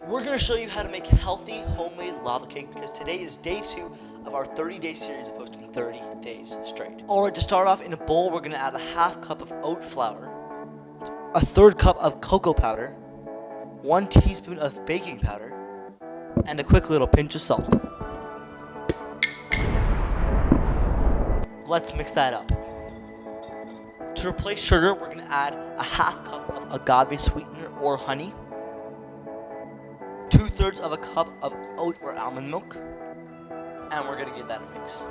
We're going to show you how to make healthy homemade lava cake because today is day 2 of our 30-day series of posting 30 days straight. Alright, to start off, in a bowl we're going to add a half cup of oat flour, a third cup of cocoa powder, 1 teaspoon of baking powder, and a quick little pinch of salt. Let's mix that up. To replace sugar, we're going to add a half cup of agave sweetener or honey, 2/3 of a cup of oat or almond milk, and we're going to give that a mix.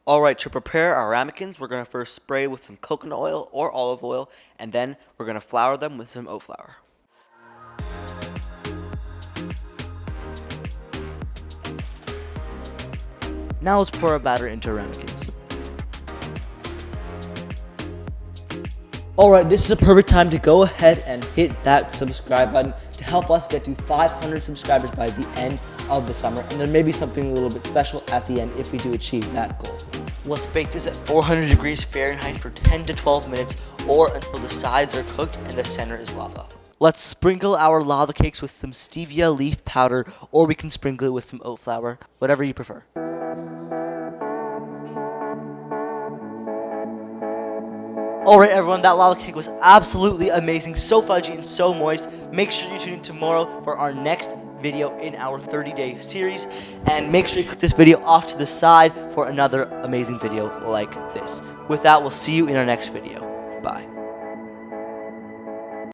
Alright, to prepare our ramekins, we're going to first spray with some coconut oil or olive oil, and then we're going to flour them with some oat flour. Now let's pour our batter into our ramekins. Alright, this is a perfect time to go ahead and hit that subscribe button to help us get to 500 subscribers by the end of the summer. And there may be something a little bit special at the end if we do achieve that goal. Let's bake this at 400 degrees Fahrenheit for 10 to 12 minutes or until the sides are cooked and the center is lava. Let's sprinkle our lava cakes with some stevia leaf powder, or we can sprinkle it with some oat flour, whatever you prefer. Alright everyone, that lava cake was absolutely amazing, so fudgy and so moist. Make sure you tune in tomorrow for our next video in our 30-day series, and make sure you click this video off to the side for another amazing video like this. With that, we'll see you in our next video. Bye.